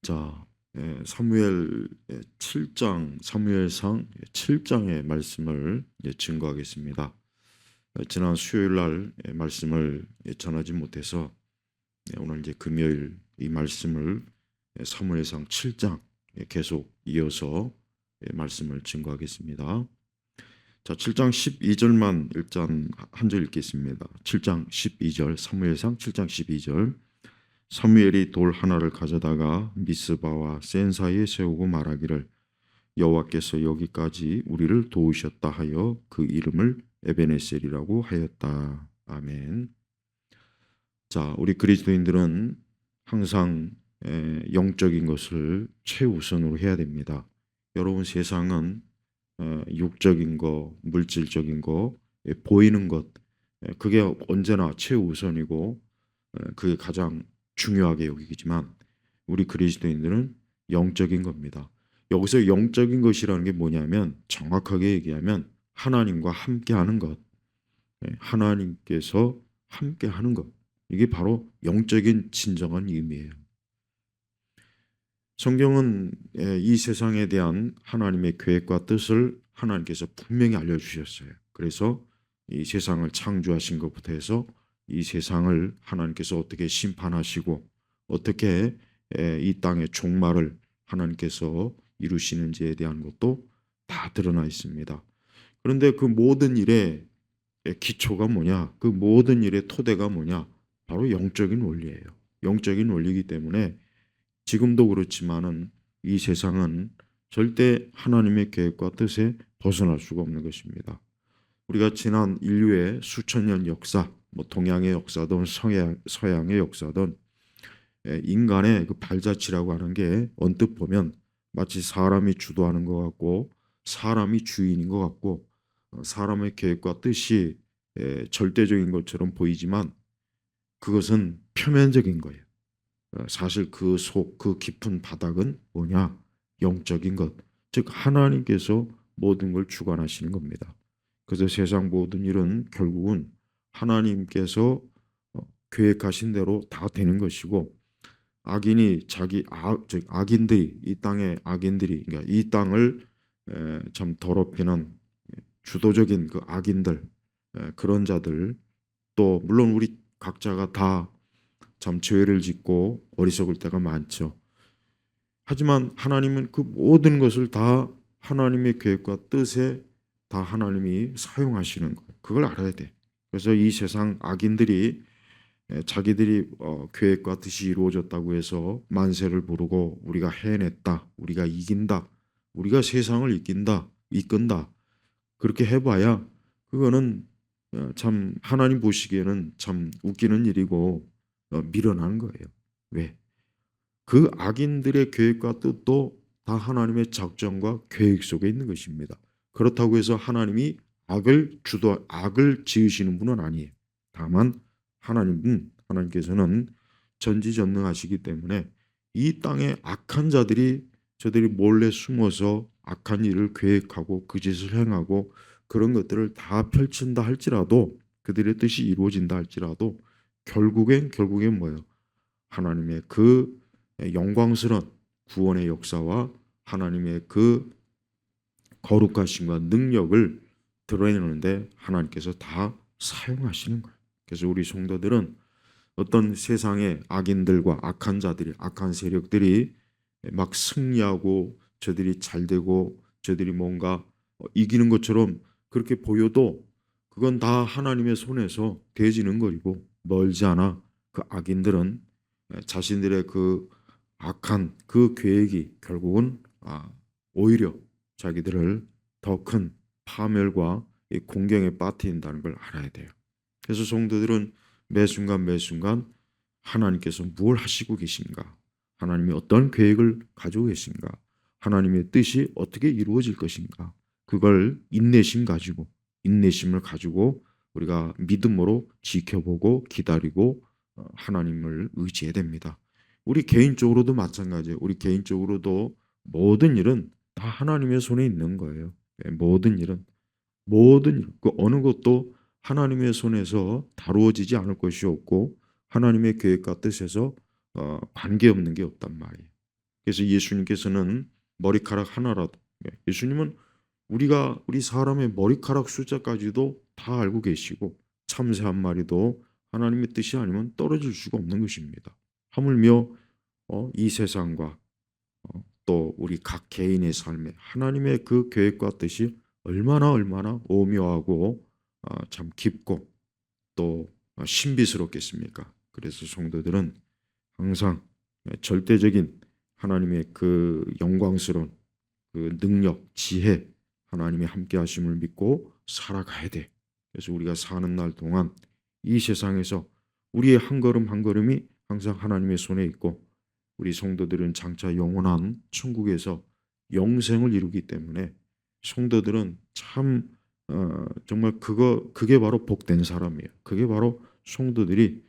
자, 사무엘 7장, 사무엘상 7장의 말씀을 증거하겠습니다. 지난 수요일 날 말씀을 전하지 못해서 오늘 이제 금요일 이 말씀을 사무엘상 7장 계속 이어서 말씀을 증거하겠습니다. 자, 7장 12절만 일단 한 절 읽겠습니다. 7장 12절, 사무엘상 7장 12절. 사무엘이 돌 하나를 가져다가 미스바와 센 사이에 세우고 말하기를 여호와께서 여기까지 우리를 도우셨다 하여 그 이름을 에베네셀이라고 하였다. 아멘. 자, 우리 그리스도인들은 항상 영적인 것을 최우선으로 해야 됩니다. 여러분, 세상은 육적인 거, 물질적인 거, 보이는 것, 그게 언제나 최우선이고 그게 가장 중요하게 여기지만 우리 그리스도인들은 영적인 겁니다. 여기서 영적인 것이라는 게 뭐냐면 정확하게 얘기하면 하나님과 함께하는 것, 하나님께서 함께하는 것, 이게 바로 영적인 진정한 의미예요. 성경은 이 세상에 대한 하나님의 계획과 뜻을 하나님께서 분명히 알려주셨어요. 그래서 이 세상을 창조하신 것부터 해서 이 세상을 하나님께서 어떻게 심판하시고 어떻게 이 땅의 종말을 하나님께서 이루시는지에 대한 것도 다 드러나 있습니다. 그런데 그 모든 일의 기초가 뭐냐? 그 모든 일의 토대가 뭐냐? 바로 영적인 원리예요. 영적인 원리이기 때문에 지금도 그렇지만은 이 세상은 절대 하나님의 계획과 뜻에 벗어날 수가 없는 것입니다. 우리가 지난 인류의 수천 년 역사, 동양의 역사든 서양의 역사든 인간의 그 발자취라고 하는 게 언뜻 보면 마치 사람이 주도하는 것 같고 사람이 주인인 것 같고 사람의 계획과 뜻이 절대적인 것처럼 보이지만 그것은 표면적인 거예요. 사실 그 속, 그 깊은 바닥은 뭐냐? 영적인 것, 즉 하나님께서 모든 걸 주관하시는 겁니다. 그래서 세상 모든 일은 결국은 하나님께서 계획하신 대로 다 되는 것이고 악인이 즉 악인들이 이 땅의 악인들이 그러니까 이 땅을 참 더럽히는 주도적인 그 악인들 그런 자들 또 물론 우리 각자가 다 참 죄를 짓고 어리석을 때가 많죠. 하지만 하나님은 그 모든 것을 다 하나님의 계획과 뜻에 다 하나님이 사용하시는 거예요. 그걸 알아야 돼. 그래서 이 세상 악인들이 자기들이 계획과 뜻이 이루어졌다고 해서 만세를 부르고 우리가 해냈다, 우리가 이긴다, 우리가 세상을 이끈다 그렇게 해봐야 그거는 참 하나님 보시기에는 참 웃기는 일이고 미련한 거예요. 왜? 그 악인들의 계획과 뜻도 다 하나님의 작정과 계획 속에 있는 것입니다. 그렇다고 해서 하나님이 악을 지으시는 분은 아니에요. 다만 하나님께서는 전지전능하시기 때문에 이 땅의 악한 저들이 몰래 숨어서 악한 일을 계획하고 그 짓을 행하고 그런 것들을 다 펼친다 할지라도 그들의 뜻이 이루어진다 할지라도 결국엔 뭐예요? 하나님의 그 영광스러운 구원의 역사와 하나님의 그 거룩하심과 능력을 드러내는데 하나님께서 다 사용하시는 거예요. 그래서 우리 성도들은 어떤 세상의 악인들과 악한 자들이 악한 세력들이 막 승리하고 저들이 잘되고 저들이 뭔가 이기는 것처럼 그렇게 보여도 그건 다 하나님의 손에서 되지는 거이고 멀지 않아 그 악인들은 자신들의 그 악한 그 계획이 결국은 오히려 자기들을 더 큰 파멸과 공경에 빠뜨린다는 걸 알아야 돼요. 그래서 성도들은 매 순간 하나님께서 무엇을 하시고 계신가? 하나님이 어떤 계획을 가지고 계신가? 하나님의 뜻이 어떻게 이루어질 것인가? 그걸 인내심을 가지고 우리가 믿음으로 지켜보고 기다리고 하나님을 의지해야 됩니다. 우리 개인적으로도 마찬가지예요. 우리 개인적으로도 모든 일은 다 하나님의 손에 있는 거예요. 모든 일, 그 어느 것도 하나님의 손에서 다루어지지 않을 것이 없고 하나님의 계획과 뜻에서 관계없는 게 없단 말이에요. 그래서 예수님께서는 머리카락 하나라도, 예수님은 우리 사람의 머리카락 숫자까지도 다 알고 계시고 참새 한 마리도 하나님의 뜻이 아니면 떨어질 수가 없는 것입니다. 하물며 이 세상과 또 우리 각 개인의 삶에 하나님의 그 계획과 뜻이 얼마나 오묘하고 참 깊고 또 신비스럽겠습니까? 그래서 성도들은 항상 절대적인 하나님의 그 영광스러운 그 능력, 지혜, 하나님의 함께 하심을 믿고 살아가야 돼. 그래서 우리가 사는 날 동안 이 세상에서 우리의 한 걸음 한 걸음이 항상 하나님의 손에 있고 우리 성도들은 장차 영원한 천국에서 영생을 이루기 때문에 성도들은 참 정말 그게 바로 복된 사람이에요. 그게 바로 성도들이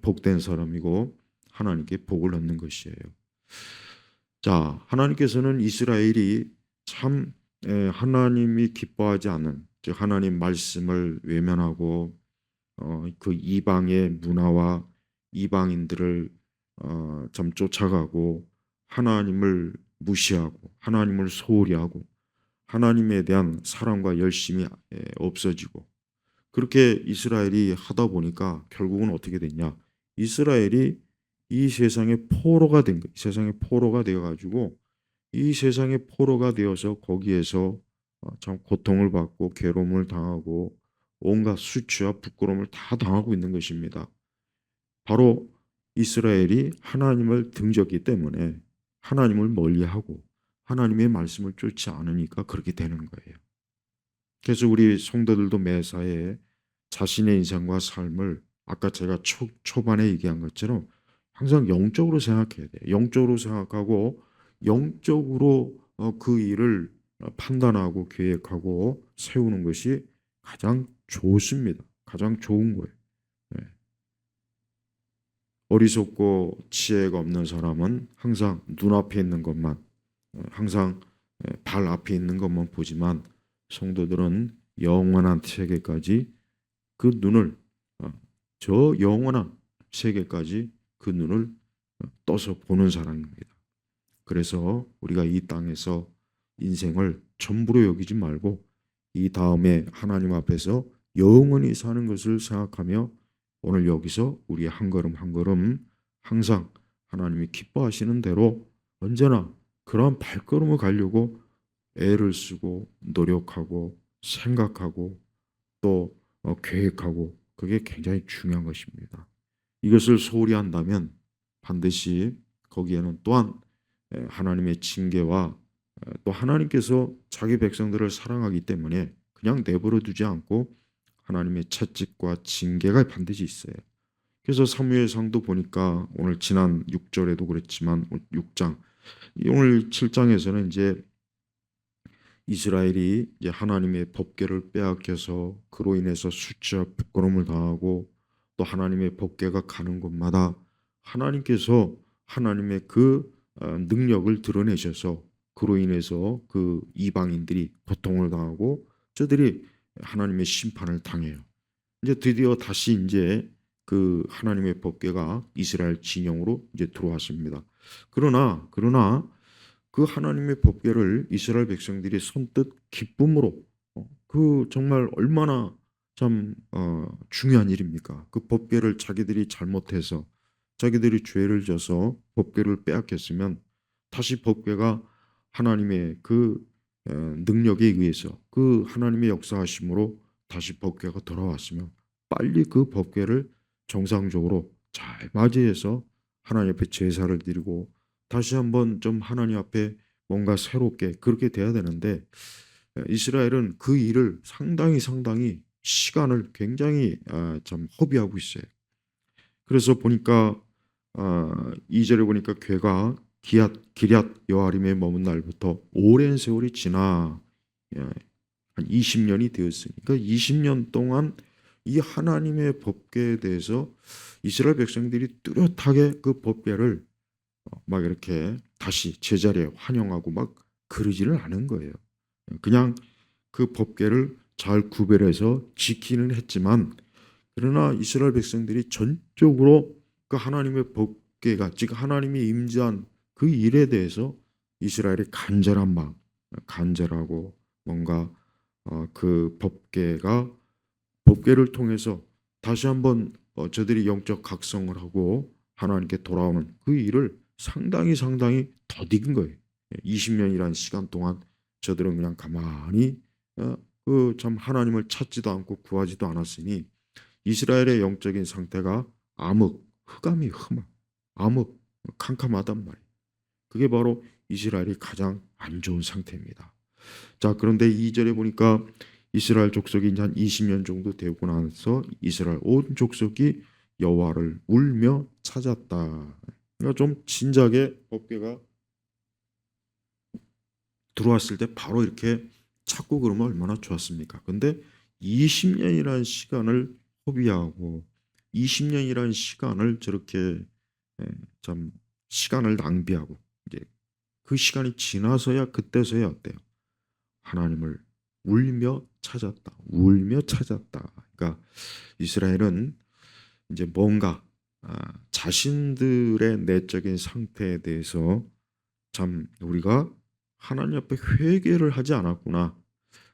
복된 사람이고 하나님께 복을 얻는 것이에요. 자, 하나님께서는 이스라엘이 참 하나님이 기뻐하지 않는, 즉 하나님 말씀을 외면하고 그 이방의 문화와 이방인들을 참 쫓아가고 하나님을 무시하고 하나님을 소홀히 하고 하나님에 대한 사랑과 열심이 없어지고 그렇게 이스라엘이 하다 보니까 결국은 어떻게 됐냐? 이스라엘이 이 세상의 포로가 된 거예요. 세상의 포로가 되어 가지고 이 세상의 포로가 되어서 거기에서 참 고통을 받고 괴로움을 당하고 온갖 수치와 부끄러움을 다 당하고 있는 것입니다. 바로 이스라엘이 하나님을 등졌기 때문에 하나님을 멀리하고 하나님의 말씀을 쫓지 않으니까 그렇게 되는 거예요. 그래서 우리 성도들도 매사에 자신의 인생과 삶을 아까 제가 초반에 얘기한 것처럼 항상 영적으로 생각해야 돼요. 영적으로 생각하고 영적으로 그 일을 판단하고 계획하고 세우는 것이 가장 좋습니다. 가장 좋은 거예요. 네. 어리석고 지혜가 없는 사람은 항상 눈앞에 있는 것만, 항상 발 앞에 있는 것만 보지만 성도들은 영원한 세계까지 그 눈을 저 영원한 세계까지 그 눈을 떠서 보는 사람입니다. 그래서 우리가 이 땅에서 인생을 전부로 여기지 말고 이 다음에 하나님 앞에서 영원히 사는 것을 생각하며 오늘 여기서 우리 한 걸음 한 걸음 항상 하나님이 기뻐하시는 대로 언제나 그러한 발걸음을 가려고 애를 쓰고 노력하고 생각하고 또 계획하고 그게 굉장히 중요한 것입니다. 이것을 소홀히 한다면 반드시 거기에는 또한 하나님의 징계와 또 하나님께서 자기 백성들을 사랑하기 때문에 그냥 내버려 두지 않고 하나님의 채찍과 징계가 반드시 있어요. 그래서 사무엘상도 보니까 오늘 지난 6절에도 그랬지만 6장 오늘 7장에서는 이제 이스라엘이 이제 하나님의 법궤를 빼앗겨서 그로 인해서 수치와 부끄러움을 당하고 또 하나님의 법궤가 가는 곳마다 하나님께서 하나님의 그 능력을 드러내셔서 그로 인해서 그 이방인들이 고통을 당하고 저들이 하나님의 심판을 당해요. 이제 드디어 다시 이제 그 하나님의 법궤가 이스라엘 진영으로 이제 들어왔습니다. 그러나 그 하나님의 법궤를 이스라엘 백성들이 선뜻 기쁨으로 그 정말 얼마나 참 중요한 일입니까? 그 법궤를 자기들이 잘못해서 자기들이 죄를 져서 법궤를 빼앗겼으면 다시 법궤가 하나님의 그 능력에 의해서 그 하나님의 역사하심으로 다시 법궤가 돌아왔으면 빨리 그 법궤를 정상적으로 잘 맞이해서 하나님 앞에 제사를 드리고 다시 한번 좀 하나님 앞에 뭔가 새롭게 그렇게 돼야 되는데 이스라엘은 그 일을 상당히 시간을 굉장히 참 허비하고 있어요. 그래서 보니까 2절에 보니까 괴가 기럇 여아림에 머문 날부터 오랜 세월이 지나 한 20년이 되었으니까 20년 동안 이 하나님의 법궤에 대해서 이스라엘 백성들이 뚜렷하게 그 법궤를 막 이렇게 다시 제자리에 환영하고 막 그러지를 않은 거예요. 그냥 그 법궤를 잘 구별해서 지키는 했지만 그러나 이스라엘 백성들이 전적으로 그 하나님의 법궤가 즉 하나님이 임재한 그 일에 대해서 이스라엘의 간절한 마음, 간절하고 뭔가 그 법궤를 통해서 다시 한번 저들이 영적 각성을 하고 하나님께 돌아오는 그 일을 상당히 더딘 거예요. 20년이라는 시간 동안 저들은 그냥 가만히 그 참 하나님을 찾지도 않고 구하지도 않았으니 이스라엘의 영적인 상태가 암흑, 흑암이 흠, 암흑, 캄캄하단 말이에요. 그게 바로 이스라엘이 가장 안 좋은 상태입니다. 자, 그런데 2절에 보니까 이스라엘 족속이 이제 한 20년 정도 되고 나서 이스라엘 온 족속이 여호와를 울며 찾았다. 그러니까 좀 진작에 법궤가 들어왔을 때 바로 이렇게 찾고 그러면 얼마나 좋았습니까? 근데 20년이라는 시간을 허비하고 20년이라는 시간을 저렇게 참 시간을 낭비하고 이제 그 시간이 지나서야 그때서야 어때요? 하나님을 울며 찾았다. 울며 찾았다. 그러니까 이스라엘은 이제 뭔가 자신들의 내적인 상태에 대해서 참 우리가 하나님 앞에 회개를 하지 않았구나.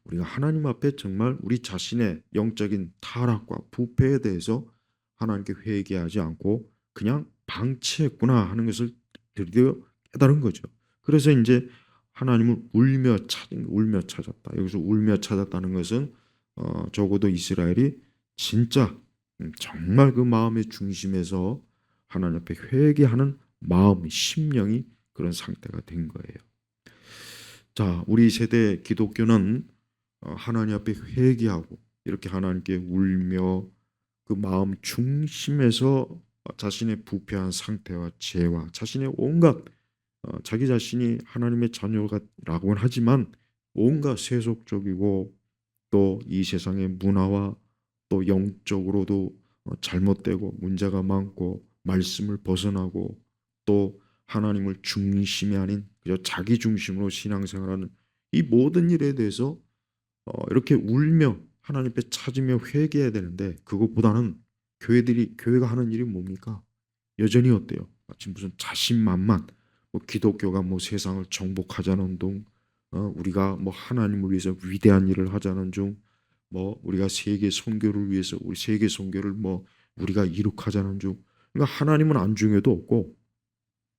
우리가 하나님 앞에 정말 우리 자신의 영적인 타락과 부패에 대해서 하나님께 회개하지 않고 그냥 방치했구나 하는 것을 드디어 깨달은 거죠. 그래서 이제 하나님을 울며 찾았다. 여기서 울며 찾았다는 것은 적어도 이스라엘이 진짜 정말 그 마음의 중심에서 하나님 앞에 회개하는 마음, 심령이 그런 상태가 된 거예요. 자, 우리 세대 기독교는 하나님 앞에 회개하고 이렇게 하나님께 울며 그 마음 중심에서 자신의 부패한 상태와 죄와 자신의 온갖 자기 자신이 하나님의 자녀라고는 하지만 온갖 세속적이고 또 이 세상의 문화와 또 영적으로도 잘못되고 문제가 많고 말씀을 벗어나고 또 하나님을 중심이 아닌 그저 자기 중심으로 신앙생활하는 이 모든 일에 대해서 이렇게 울며 하나님 앞에 찾으며 회개해야 되는데 그것보다는 교회가 하는 일이 뭡니까? 여전히 어때요? 마치 무슨 자신만만 뭐 기독교가 뭐 세상을 정복하자는 운동, 우리가 뭐 하나님을 위해서 위대한 일을 하자는 중, 뭐 우리가 세계 선교를 위해서 우리 세계 선교를 뭐 우리가 이룩하자는 중, 그러니까 하나님은 안중에도 없고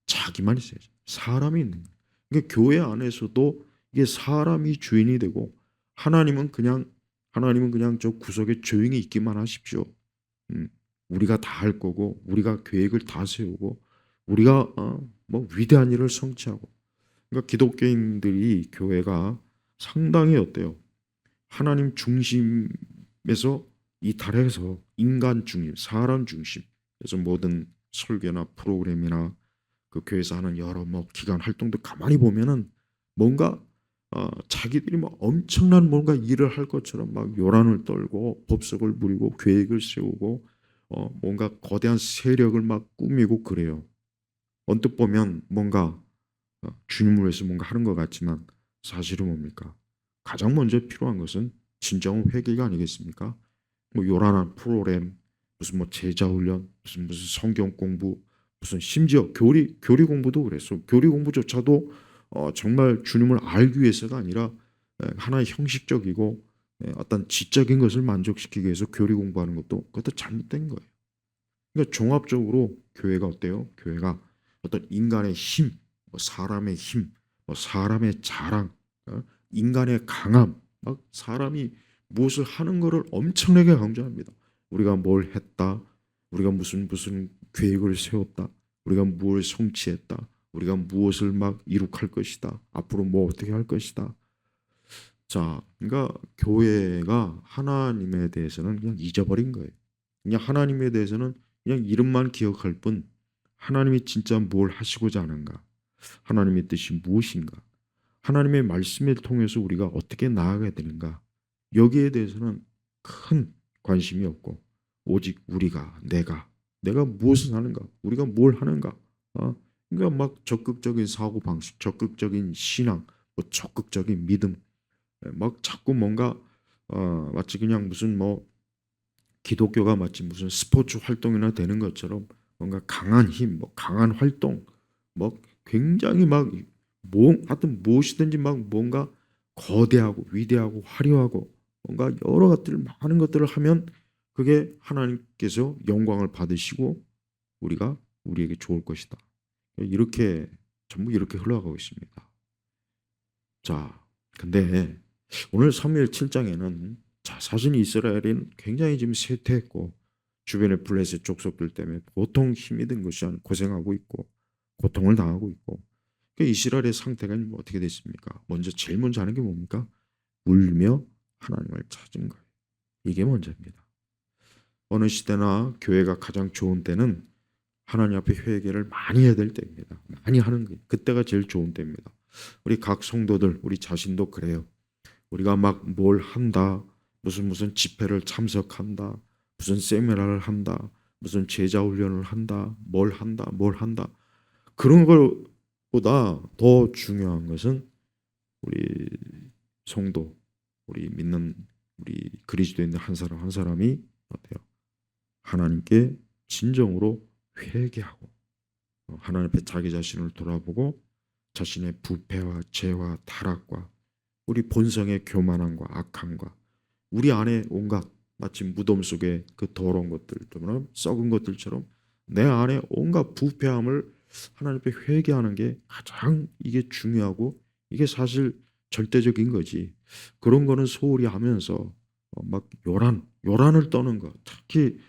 자기만 있어야지. 사람이 있는 거예요. 그러니까 교회 안에서도 이게 사람이 주인이 되고 하나님은 그냥 저 구석에 조용히 있기만 하십시오. 음, 우리가 다 할 거고 우리가 계획을 다 세우고 우리가 뭐 위대한 일을 성취하고 그러니까 기독교인들이 교회가 상당히 어때요? 하나님 중심에서 이탈해서 인간 중심, 사람 중심 그래서 모든 설교나 프로그램이나 그 교회에서 하는 여러 뭐 기관 활동도 가만히 보면은 뭔가 자기들이 막 엄청난 뭔가 일을 할 것처럼 막 요란을 떨고 법석을 부리고 계획을 세우고 뭔가 거대한 세력을 막 꾸미고 그래요. 언뜻 보면 뭔가 주님을 위해서 뭔가 하는 것 같지만 사실은 뭡니까? 가장 먼저 필요한 것은 진정한 회개가 아니겠습니까? 뭐 요란한 프로그램, 무슨 뭐 제자 훈련, 무슨 성경 공부, 무슨 심지어 교리 공부도 그랬어. 교리 공부조차도 정말 주님을 알기 위해서가 아니라 하나의 형식적이고 어떤 지적인 것을 만족시키기 위해서 교리 공부하는 그것도 잘못된 거예요. 그러니까 종합적으로 교회가 어때요? 교회가 어떤 인간의 힘, 뭐 사람의 힘, 뭐 사람의 자랑, 인간의 강함, 막 사람이 무엇을 하는 것을 엄청나게 강조합니다. 우리가 뭘 했다, 우리가 무슨 계획을 세웠다, 우리가 무엇을 성취했다, 우리가 무엇을 막 이룩할 것이다, 앞으로 뭐 어떻게 할 것이다. 자, 그러니까 교회가 하나님에 대해서는 그냥 잊어버린 거예요. 그냥 하나님에 대해서는 그냥 이름만 기억할 뿐 하나님이 진짜 뭘 하시고자 하는가? 하나님의 뜻이 무엇인가? 하나님의 말씀을 통해서 우리가 어떻게 나아가야 되는가? 여기에 대해서는 큰 관심이 없고 오직 내가 무엇을 하는가? 우리가 뭘 하는가? 그러니까 막 적극적인 사고 방식, 적극적인 신앙, 뭐 적극적인 믿음, 막 자꾸 뭔가 마치 그냥 무슨 뭐 기독교가 마치 무슨 스포츠 활동이나 되는 것처럼 뭔가 강한 힘, 뭐 강한 활동, 뭐 굉장히 막 하여튼 무엇이든지 막 뭔가 거대하고 위대하고 화려하고 뭔가 여러 것들 많은 것들을 하면 그게 하나님께서 영광을 받으시고 우리에게 좋을 것이다. 이렇게 전부 이렇게 흘러가고 있습니다. 자, 근데 오늘 사무엘 7장에는 자, 사실 이스라엘은 굉장히 지금 쇠퇴했고 주변의 블레셋 족속들 때문에 보통 힘이 든 것이 아니고 고생하고 있고 고통을 당하고 있고 이스라엘의 상태가 어떻게 됐습니까? 제일 먼저 하는 게 뭡니까? 울며 하나님을 찾은 거예요. 이게 먼저입니다. 어느 시대나 교회가 가장 좋은 때는 하나님 앞에 회개를 많이 해야 될 때입니다. 많이 하는 거예요. 그때가 제일 좋은 때입니다. 우리 각 성도들, 우리 자신도 그래요. 우리가 막 뭘 한다, 무슨 집회를 참석한다, 무슨 세미나를 한다, 무슨 제자 훈련을 한다, 뭘 한다. 그런 것보다 더 중요한 것은 우리 성도, 우리 믿는 우리 그리스도인들 한 사람 한 사람이 어때요? 하나님께 진정으로 회개하고 하나님 앞에 자기 자신을 돌아보고 자신의 부패와 죄와 타락과 우리 본성의 교만함과 악함과 우리 안에 온갖 마치 무덤 속에 그 더러운 것들처럼 썩은 것들처럼 내 안에 온갖 부패함을 하나님 앞에 회개하는 게 가장 이게 중요하고 이게 사실 절대적인 거지. 그런 거는 소홀히 하면서 막 요란을 떠는 거. 특히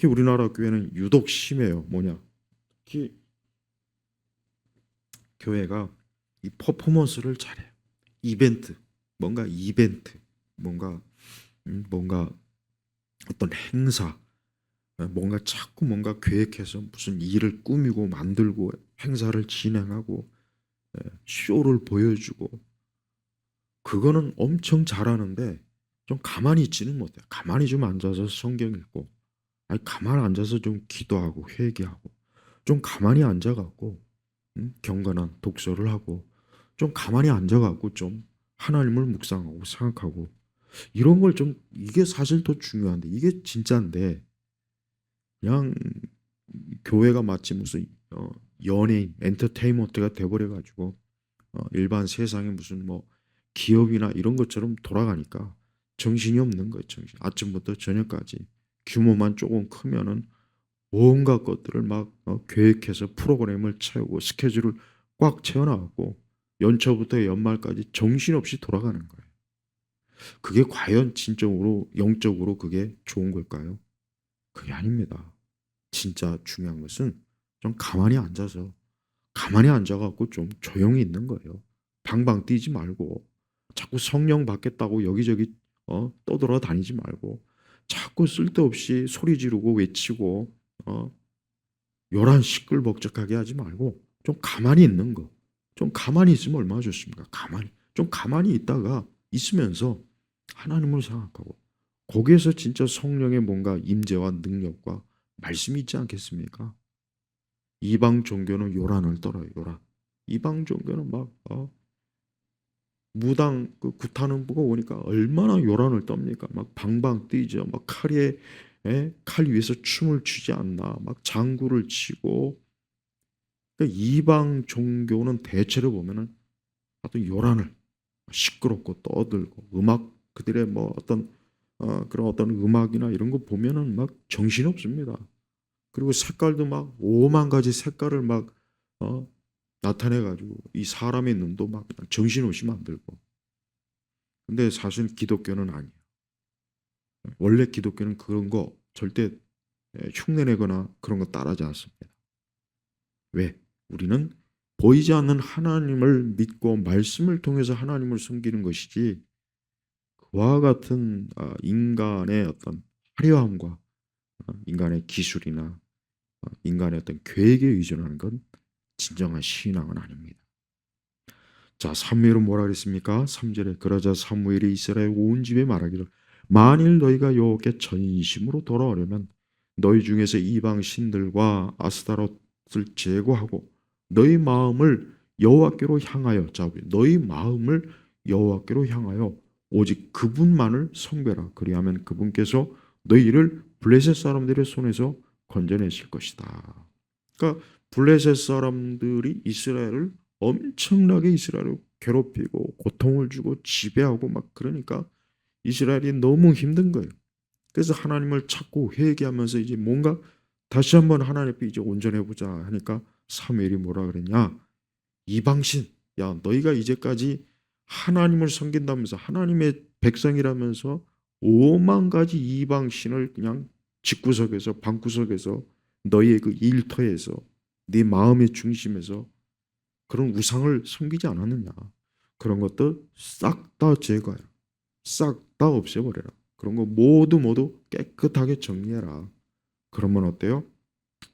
우리나라 교회는 유독 심해요. 뭐냐? 특히 교회가 이 퍼포먼스를 잘해요. 이벤트, 뭔가 어떤 행사, 자꾸 뭔가 계획해서 무슨 일을 꾸미고 만들고 행사를 진행하고 쇼를 보여주고 그거는 엄청 잘하는데 좀 가만히 있지는 못해요. 가만히 좀 앉아서 성경 읽고 가만히 앉아서 좀 기도하고 회개하고 좀 가만히 앉아갖고 경건한 독서를 하고 좀 가만히 앉아갖고 좀 하나님을 묵상하고 생각하고 이런 걸 좀 이게 사실 더 중요한데 이게 진짜인데 그냥 교회가 마치 무슨 연예인 엔터테인먼트가 돼버려가지고 일반 세상에 무슨 뭐 기업이나 이런 것처럼 돌아가니까 정신이 없는 거예요. 아침부터 저녁까지 규모만 조금 크면은 온갖 것들을 막 계획해서 프로그램을 채우고 스케줄을 꽉 채워나가고 연초부터 연말까지 정신없이 돌아가는 거예요. 그게 과연 진정으로 영적으로 그게 좋은 걸까요? 그게 아닙니다. 진짜 중요한 것은 좀 가만히 앉아갖고 좀 조용히 있는 거예요. 방방 뛰지 말고 자꾸 성령 받겠다고 여기저기 떠돌아다니지 말고 자꾸 쓸데없이 소리 지르고 외치고 요란 시끌벅적하게 하지 말고 좀 가만히 있는 거. 좀 가만히 있으면 얼마나 좋습니까? 좀 가만히 있다가 있으면서 하나님을 생각하고 거기에서 진짜 성령의 뭔가 임재와 능력과 말씀이 있지 않겠습니까? 이방 종교는 요란을 떨어요. 요란. 이방 종교는 막 무당 그 구타는 부가 오니까 얼마나 요란을 떱니까? 막 방방 뛰죠. 막 칼 위에서 춤을 추지 않나. 막 장구를 치고. 그러니까 이방 종교는 대체로 보면은 어떤 요란을 시끄럽고 떠들고 그들의 뭐 어떤 그런 어떤 음악이나 이런 거 보면은 막 정신 없습니다. 그리고 색깔도 막 5만 가지 색깔을 막 나타내 가지고 이 사람의 눈도 막 정신없이 만들고. 근데 사실 기독교는 아니에요. 원래 기독교는 그런 거 절대 흉내내거나 그런 거 따르지 않습니다. 왜? 우리는 보이지 않는 하나님을 믿고 말씀을 통해서 하나님을 섬기는 것이지 그와 같은 인간의 어떤 화려함과 인간의 기술이나 인간의 어떤 계획에 의존하는 건 진정한 신앙은 아닙니다. 자, 사무엘은 뭐라 그랬습니까? 3절에 그러자 사무엘이 이스라엘 온 집에 말하기를 만일 너희가 여호와께 전심으로 돌아오려면 너희 중에서 이방 신들과 아스타롯을 제거하고 너희 마음을 여호와께로 향하여 너희 마음을 여호와께로 향하여 오직 그분만을 섬겨라. 그리하면 그분께서 너희를 블레셋 사람들의 손에서 건져내실 것이다. 그러니까 블레셋 사람들이 이스라엘을 엄청나게 이스라엘을 괴롭히고 고통을 주고 지배하고 막 그러니까 이스라엘이 너무 힘든 거예요. 그래서 하나님을 찾고 회개하면서 이제 뭔가 다시 한번 하나님 앞에 이제 온전해 보자 하니까 사무엘이 뭐라 그랬냐? 이방신, 야 너희가 이제까지 하나님을 섬긴다면서 하나님의 백성이라면서 5만 가지 이방신을 그냥 집구석에서 방구석에서 너희의 그 일터에서 네 마음의 중심에서 그런 우상을 섬기지 않았느냐? 그런 것도 싹 다 제거해라. 싹 다 없애버려라. 그런 거 모두 깨끗하게 정리해라. 그러면 어때요?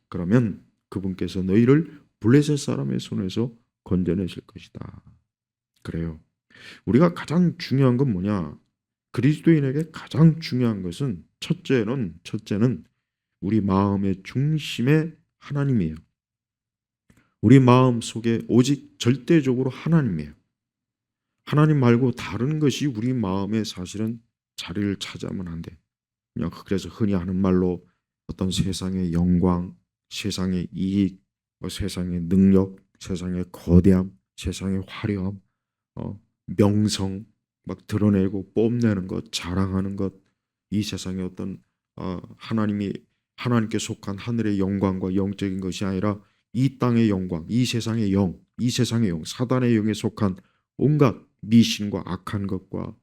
그러면 그분께서 너희를 블레셋 사람의 손에서 건져내실 것이다. 그래요. 우리가 가장 중요한 건 뭐냐? 그리스도인에게 가장 중요한 것은 첫째는 우리 마음의 중심에 하나님이에요. 우리 마음 속에 오직 절대적으로 하나님이에요. 하나님 말고 다른 것이 우리 마음에 사실은 자리를 차지하면 안 돼. 그냥 그래서 흔히 하는 말로 어떤 세상의 영광, 세상의 이익, 세상의 능력, 세상의 거대함, 세상의 화려함, 명성 막 드러내고 뽐내는 것, 자랑하는 것, 이 세상의 어떤 하나님께 속한 하늘의 영광과 영적인 것이 아니라 이 땅의 영광, 이 세상의 영, 사단의 영에 속한 온갖 미신과 악한 것과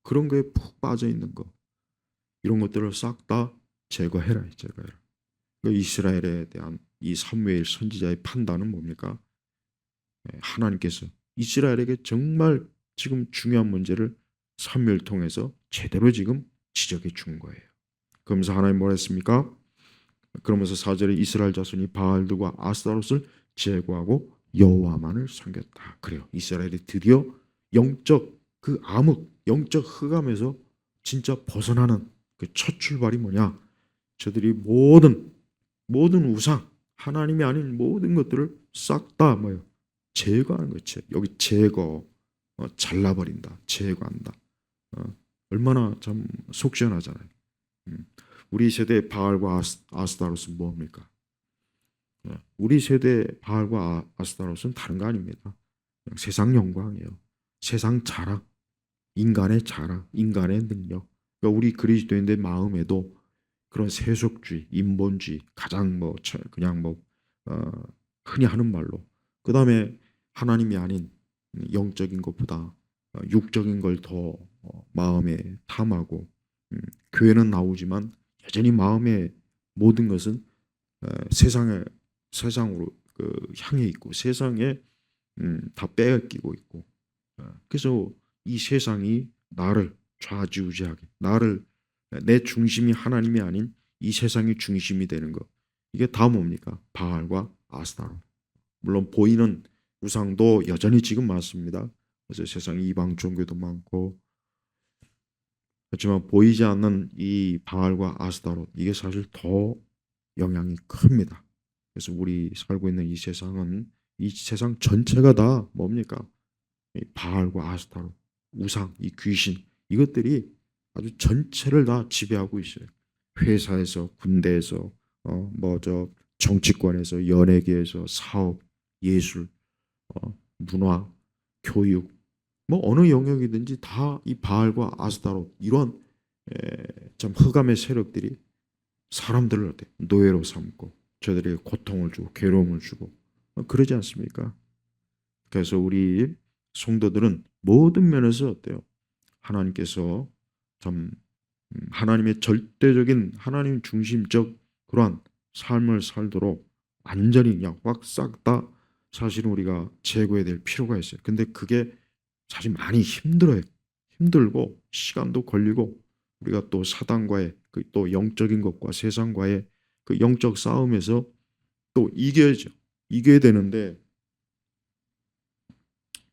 그런 거에 푹 빠져 있는 것, 이런 것들을 싹 다 제거해라. 이스라엘에 대한 이 사무엘 선지자의 판단은 뭡니까? 하나님께서 이스라엘에게 정말 지금 중요한 문제를 사무엘 통해서 제대로 지금 지적해 준 거예요. 그러면서 하나님 뭐라 했습니까? 그러면서 4절에 이스라엘 자손이 바알들과 아스타롯을 제거하고 여호와만을 섬겼다. 그래요. 이스라엘이 드디어 영적 그 암흑, 영적 흑암에서 진짜 벗어나는 그 첫 출발이 뭐냐? 저들이 모든 우상, 하나님이 아닌 모든 것들을 싹 다 뭐예요? 제거하는 거죠. 여기 제거, 잘라버린다, 제거한다. 얼마나 참 속 시원하잖아요. 우리 세대 바알과 아스타롯은 뭡니까? 우리 세대 바알과 아스타롯은 다른 거 아닙니다. 세상 영광이에요. 세상 자랑, 인간의 자랑, 인간의 능력. 그러니까 우리 그리스도인의 마음에도 그런 세속주의, 인본주의, 가장 그냥 흔히 하는 말로, 그 다음에 하나님이 아닌 영적인 것보다 육적인 걸 더 마음에 탐하고, 교회는 나오지만 여전히 마음의 모든 것은 세상으로 향해 있고 세상에 다 빼앗기고 있고, 그래서 이 세상이 나를 좌지우지하게, 내 중심이 하나님이 아닌 이 세상이 중심이 되는 것, 이게 다 뭡니까? 바알과 아스타롯. 물론 보이는 우상도 여전히 지금 많습니다. 그래서 세상 이방 종교도 많고, 하지만 보이지 않는 이 바알과 아스타롯, 이게 사실 더 영향이 큽니다. 그래서 우리 살고 있는 이 세상은, 이 세상 전체가 다 뭡니까? 이 바알과 아스타롯, 우상, 이 귀신, 이것들이 아주 전체를 다 지배하고 있어요. 회사에서, 군대에서, 정치권에서, 연예계에서, 사업, 예술, 문화, 교육, 어느 영역이든지 다 이 바알과 아스타롯, 이런 참 흑암의 세력들이 사람들을 노예로 삼고 저들에게 고통을 주고 괴로움을 주고 그러지 않습니까? 그래서 우리 성도들은 모든 면에서 어때요? 하나님께서 참 하나님의 절대적인 하나님 중심적 그러한 삶을 살도록 완전히 그냥 확 싹 다 사실은 우리가 제거해야 될 필요가 있어요. 근데 그게 사실 많이 힘들어요. 힘들고 시간도 걸리고, 우리가 또 사단과의 또 영적인 것과 세상과의 그 영적 싸움에서 또 이겨야죠. 이겨야 되는데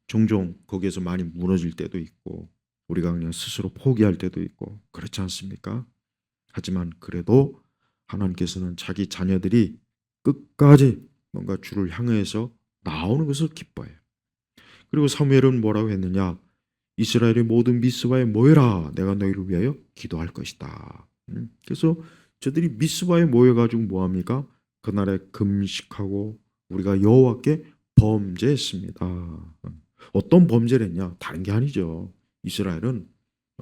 종종 거기에서 많이 무너질 때도 있고 우리가 그냥 스스로 포기할 때도 있고 그렇지 않습니까? 하지만 그래도 하나님께서는 자기 자녀들이 끝까지 뭔가 주를 향해서 나오는 것을 기뻐해요. 그리고 사무엘은 뭐라고 했느냐? 이스라엘의 모든 미스바에 모여라. 내가 너희를 위하여 기도할 것이다. 그래서 저들이 미스바에 모여가지고 뭐합니까? 그날에 금식하고 우리가 여호와께 범죄했습니다. 어떤 범죄를 했냐? 다른 게 아니죠. 이스라엘은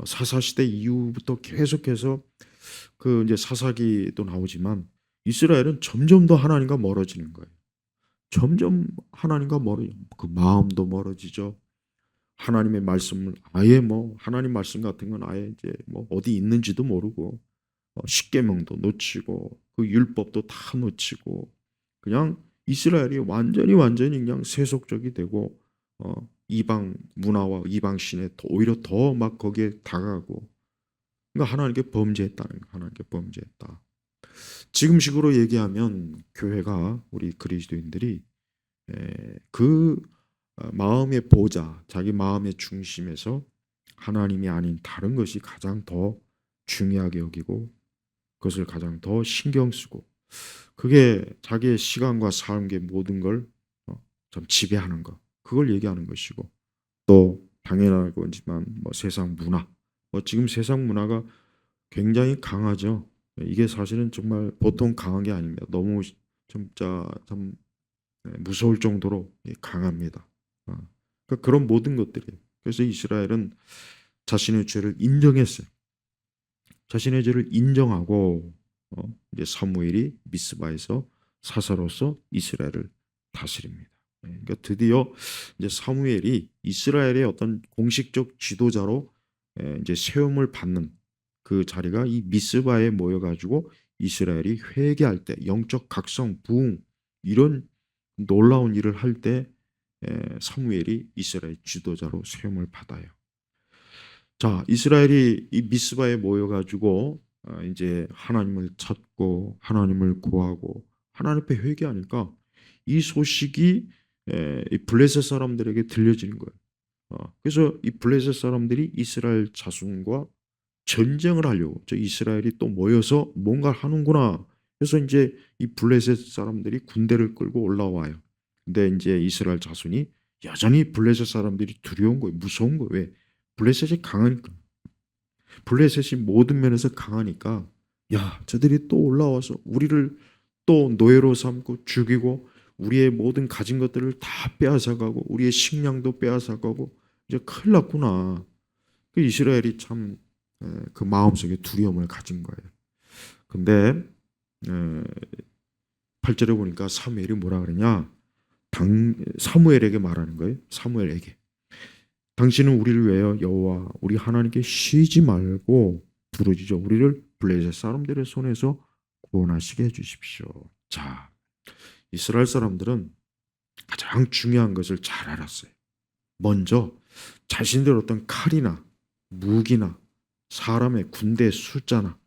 사사시대 이후부터 계속해서 그 이제 사사기도 나오지만 이스라엘은 점점 더 하나님과 멀어지는 거예요. 점점 하나님과 그 마음도 멀어지죠. 하나님의 말씀을 아예 뭐 하나님 말씀 같은 건 아예 이제 뭐 어디 있는지도 모르고 십계명도 놓치고 그 율법도 다 놓치고 그냥 이스라엘이 완전히 그냥 세속적이 되고 이방 문화와 이방 신에 오히려 더 막 거기에 다가가고 그러니까 하나님께 범죄했다는 거, 하나님께 범죄했다. 지금식으로 얘기하면 교회가 우리 그리스도인들이 그 마음의 보좌, 자기 마음의 중심에서 하나님이 아닌 다른 것이 가장 더 중요하게 여기고 그것을 가장 더 신경 쓰고 그게 자기의 시간과 삶의 모든 걸 좀 지배하는 것 그걸 얘기하는 것이고 또 당연한 거지만 뭐 세상 문화 뭐 지금 세상 문화가 굉장히 강하죠. 이게 사실은 정말 보통 강한 게 아닙니다. 너무 진짜 참 무서울 정도로 강합니다. 그러니까 그런 모든 것들이 그래서 이스라엘은 자신의 죄를 인정했어요. 자신의 죄를 인정하고 이제 사무엘이 미스바에서 사사로서 이스라엘을 다스립니다. 그러니까 드디어 이제 사무엘이 이스라엘의 어떤 공식적 지도자로 이제 세움을 받는 그 자리가 이 미스바에 모여가지고 이스라엘이 회개할 때 영적 각성, 부흥 이런 놀라운 일을 할 때 사무엘이 이스라엘 지도자로 세움을 받아요. 자, 이스라엘이 이 미스바에 모여가지고 이제 하나님을 찾고 하나님을 구하고 하나님 앞에 회개하니까 이 소식이 이 블레셋 사람들에게 들려지는 거예요. 그래서 이 블레셋 사람들이 이스라엘 자손과 전쟁을 하려고 저 이스라엘이 또 모여서 뭔가를 하는구나. 그래서 이제 이 블레셋 사람들이 군대를 끌고 올라와요. 근데 이제 이스라엘 자손이 여전히 블레셋 사람들이 두려운 거예요. 무서운 거예요. 왜? 블레셋이 강하니까. 블레셋이 모든 면에서 강하니까 야, 저들이 또 올라와서 우리를 또 노예로 삼고 죽이고 우리의 모든 가진 것들을 다 빼앗아가고 우리의 식량도 빼앗아가고 이제 큰일 났구나. 그 이스라엘이 참 그 마음속에 두려움을 가진 거예요. 근데 8절에 보니까 사무엘이 뭐라 그러냐? 사무엘에게 말하는 거예요. 사무엘에게. 당신은 우리를 위하여 여호와 우리 하나님께 쉬지 말고 부르짖어 우리를 블레셋 사람들의 손에서 구원하시게 해주십시오. 자, 이스라엘 사람들은 가장 중요한 것을 잘 알았어요. 먼저 자신들 어떤 칼이나 무기나 사람의 군대 숫자나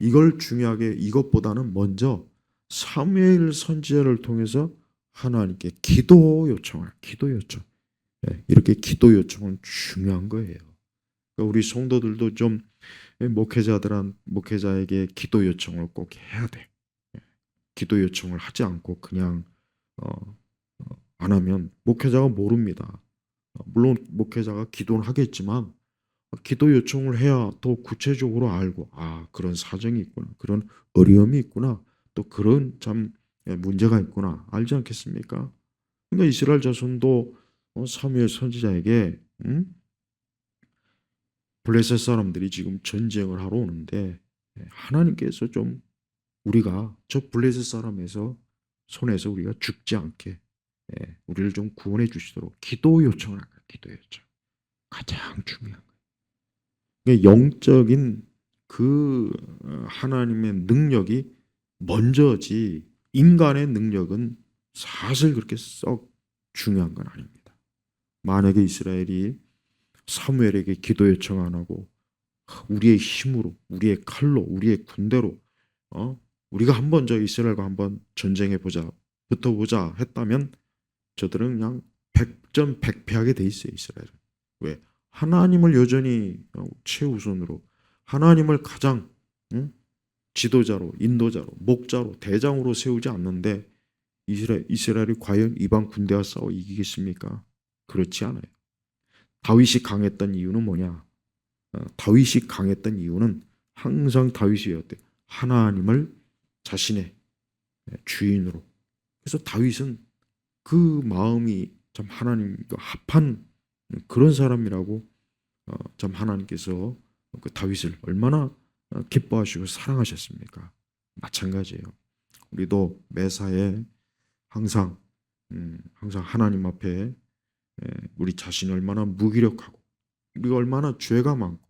이걸 중요하게 이것보다는 먼저 사무엘 선지자를 통해서 하나님께 기도 요청. 이렇게 기도 요청은 중요한 거예요. 그러니까 우리 성도들도 좀 목회자에게 기도 요청을 꼭 해야 돼. 기도 요청을 하지 않고 그냥 안 하면 목회자가 모릅니다. 물론 목회자가 기도는 하겠지만 기도 요청을 해야 더 구체적으로 알고 그런 사정이 있구나. 그런 어려움이 있구나. 또 그런 참 문제가 있구나. 알지 않겠습니까? 그러니까 이스라엘 자손도 사무엘 선지자에게 블레셋 사람들이 지금 전쟁을 하러 오는데 하나님께서 좀 우리가 저 블레셋 사람에서 손에서 우리가 죽지 않게 우리를 좀 구원해 주시도록 기도 요청을 할까요? 기도 요청. 가장 중요한 거예요. 그러니까 영적인 그 하나님의 능력이 먼저지 인간의 능력은 사실 그렇게 썩 중요한 건 아닙니다. 만약에 이스라엘이 사무엘에게 기도 요청 안 하고 우리의 힘으로, 우리의 칼로, 우리의 군대로 우리가 한번 저 이스라엘과 한번 전쟁해 보자, 붙어보자 했다면 저들은 그냥 백전백패하게 돼 있어요. 이스라엘은. 왜? 하나님을 여전히 최우선으로 하나님을 가장 지도자로, 인도자로, 목자로, 대장으로 세우지 않는데 이스라엘이 과연 이방 군대와 싸워 이기겠습니까? 그렇지 않아요. 다윗이 강했던 이유는 뭐냐? 다윗이 강했던 이유는 항상 다윗이었대요. 하나님을 자신의 주인으로. 그래서 다윗은 그 마음이 참 하나님과 합한 그런 사람이라고 참 하나님께서 그 다윗을 얼마나 기뻐하시고 사랑하셨습니까? 마찬가지예요. 우리도 매사에 항상 항상 하나님 앞에 우리 자신이 얼마나 무기력하고 우리가 얼마나 죄가 많고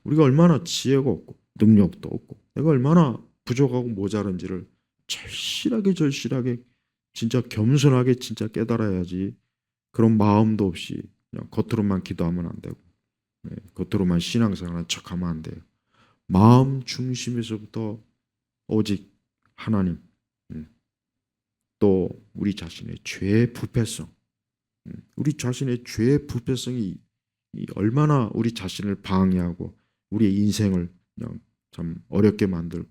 우리가 얼마나 지혜가 없고 능력도 없고 내가 얼마나 부족하고 모자른지를 절실하게 진짜 겸손하게 진짜 깨달아야지. 그런 마음도 없이 그냥 겉으로만 기도하면 안 되고 겉으로만 신앙생활하는 척하면 안 돼요. 마음 중심에서부터 오직 하나님, 또 우리 자신의 죄의 부패성, 우리 자신의 죄의 부패성이 얼마나 우리 자신을 방해하고 우리의 인생을 그냥 참 어렵게 만들고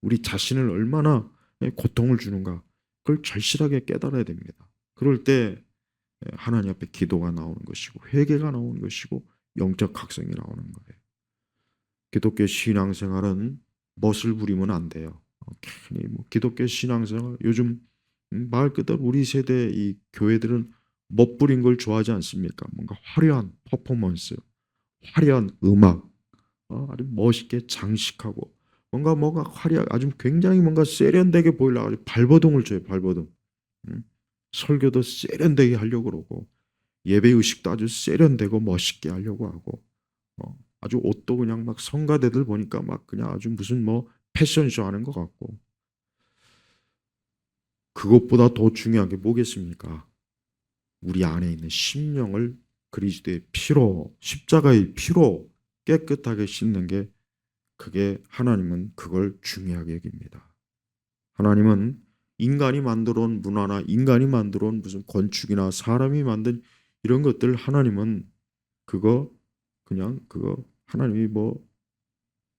우리 자신을 얼마나 고통을 주는가, 그걸 절실하게 깨달아야 됩니다. 그럴 때 하나님 앞에 기도가 나오는 것이고 회개가 나오는 것이고 영적 각성이 나오는 거예요. 기독교 신앙생활은 멋을 부리면 안 돼요. 괜히 기독교 신앙생활 요즘 말 그대로 우리 세대 이 교회들은 멋부린 걸 좋아하지 않습니까? 뭔가 화려한 퍼포먼스, 화려한 음악, 아주 멋있게 장식하고 뭔가 화려하게 아주 굉장히 뭔가 세련되게 보이려고 아주 발버둥을 쳐요. 발버둥. 설교도 세련되게 하려고 그러고 예배 의식도 아주 세련되고 멋있게 하려고 하고 아주 옷도 그냥 막 성가대들 보니까 막 그냥 아주 무슨 패션쇼 하는 것 같고 그것보다 더 중요한 게 뭐겠습니까? 우리 안에 있는 심령을 그리스도의 피로 십자가의 피로 깨끗하게 씻는 게 그게 하나님은 그걸 중요하게 여깁니다. 하나님은 인간이 만들어 온 문화나 인간이 만들어 온 무슨 건축이나 사람이 만든 이런 것들 하나님은 그거 하나님이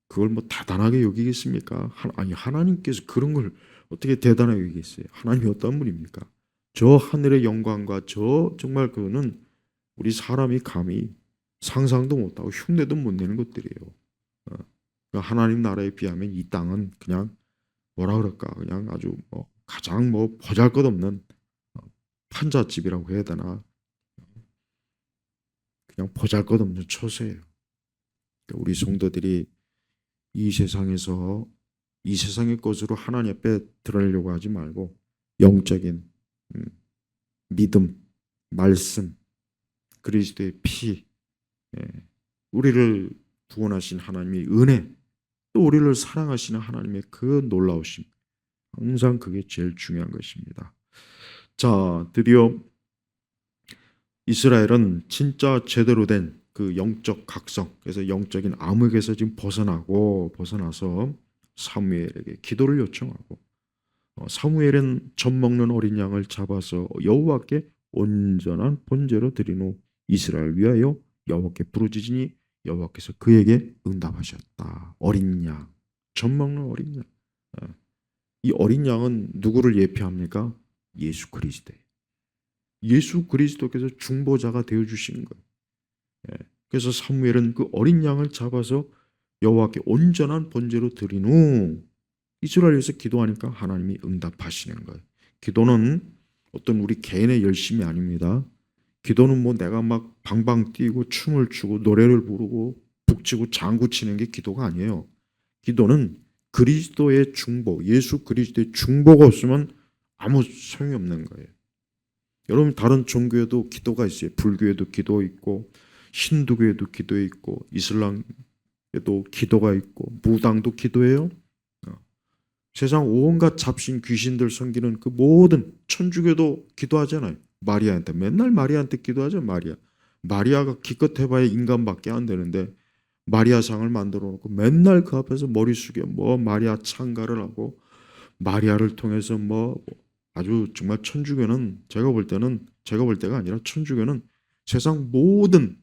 그걸 대단하게 여기겠습니까? 아니 하나님께서 그런 걸 어떻게 대단하게 여기겠어요? 하나님이 어떤 분입니까? 저 하늘의 영광과 저 정말 그거는 우리 사람이 감히 상상도 못하고 흉내도 못 내는 것들이에요. 하나님 나라에 비하면 이 땅은 그냥 뭐라 그럴까 그냥 아주 가장 보잘것없는 판잣집이라고 해야 되나 그냥 보잘것없는 처소예요. 우리 성도들이 이 세상에서 이 세상의 것으로 하나님 앞에 드러내려고 하지 말고 영적인 믿음, 말씀, 그리스도의 피, 우리를 구원하신 하나님의 은혜, 또 우리를 사랑하시는 하나님의 그 놀라우심, 항상 그게 제일 중요한 것입니다. 자, 드디어 이스라엘은 진짜 제대로 된 그 영적 각성, 그래서 영적인 암흑에서 지금 벗어나서 사무엘에게 기도를 요청하고 사무엘은 젖 먹는 어린 양을 잡아서 여호와께 온전한 번제로 드린 후 이스라엘 위하여 여호와께 부르짖으니 여호와께서 그에게 응답하셨다. 어린 양, 젖 먹는 어린 양. 이 어린 양은 누구를 예표합니까? 예수 그리스도. 예수 그리스도께서 중보자가 되어 주신 거예요. 그래서 사무엘은 그 어린 양을 잡아서 여호와께 온전한 번제로 드린 후 이스라엘에서 기도하니까 하나님이 응답하시는 거예요. 기도는 어떤 우리 개인의 열심이 아닙니다. 기도는 내가 막 방방 뛰고 춤을 추고 노래를 부르고 북치고 장구치는 게 기도가 아니에요. 기도는 그리스도의 중보, 예수 그리스도의 중보가 없으면 아무 소용이 없는 거예요. 여러분 다른 종교에도 기도가 있어요. 불교에도 기도 있고 힌두교에도 기도 있고 이슬람에도 기도가 있고 무당도 기도해요. 세상 온갖 잡신 귀신들 섬기는 그 모든 천주교도 기도하잖아요. 마리아한테 맨날 마리아한테 기도하죠. 마리아가 기껏 해봐야 인간밖에 안 되는데 마리아상을 만들어 놓고 맨날 그 앞에서 머리 숙여 마리아 찬가를 하고 마리아를 통해서 아주 정말 천주교는 제가 볼 때가 아니라 천주교는 세상 모든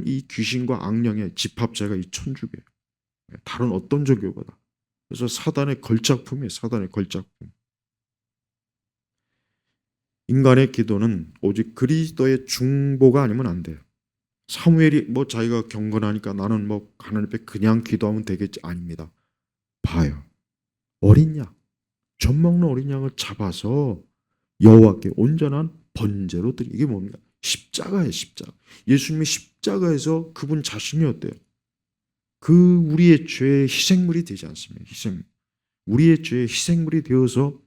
이 귀신과 악령의 집합체가 이 천주교예요. 다른 어떤 종교보다. 그래서 사단의 걸작품이에요. 사단의 걸작품. 인간의 기도는 오직 그리스도의 중보가 아니면 안 돼요. 사무엘이 자기가 경건하니까 나는 하나님 앞에 그냥 기도하면 되겠지. 아닙니다. 봐요. 어린 양, 젖 먹는 어린 양을 잡아서 여호와께 온전한 번제로 드리. 이게 뭡니까? 십자가예요, 십자가. 예수님이 십자가에서 그분 자신이 어때요? 그 우리의 죄의 희생물이 되지 않습니까? 우리의 죄의 희생물이 되어서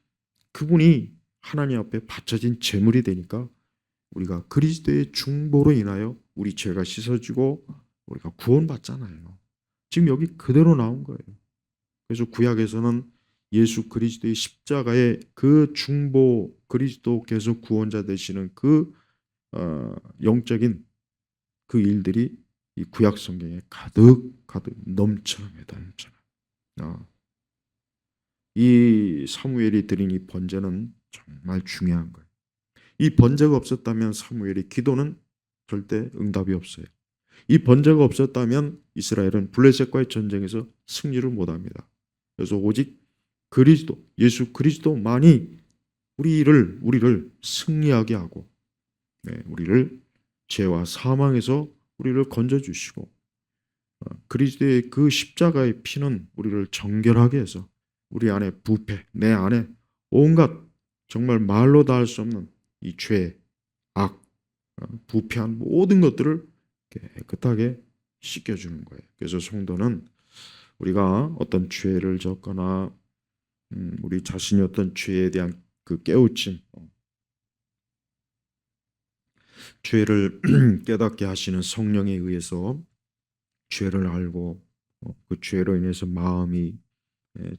그분이 하나님 앞에 바쳐진 제물이 되니까 우리가 그리스도의 중보로 인하여 우리 죄가 씻어지고 우리가 구원받잖아요. 지금 여기 그대로 나온 거예요. 그래서 구약에서는 예수 그리스도의 십자가의 그 중보, 그리스도께서 구원자 되시는 그 영적인 그 일들이 이 구약 성경에 가득 넘쳐납니다. 이 사무엘이 드린 이 번제는 정말 중요한 거예요. 이 번제가 없었다면 사무엘의 기도는 절대 응답이 없어요. 이 번제가 없었다면 이스라엘은 블레셋과의 전쟁에서 승리를 못합니다. 그래서 오직 그리스도, 예수 그리스도만이 우리를 승리하게 하고, 우리를 죄와 사망에서 우리를 건져주시고, 그리스도의 그 십자가의 피는 우리를 정결하게 해서 우리 안에 부패, 내 안에 온갖 정말 말로 다 할 수 없는 이 죄, 악, 부패한 모든 것들을 깨끗하게 씻겨주는 거예요. 그래서 성도는 우리가 어떤 죄를 졌거나 우리 자신이 어떤 죄에 대한 그 깨우침, 죄를 깨닫게 하시는 성령에 의해서 죄를 알고 그 죄로 인해서 마음이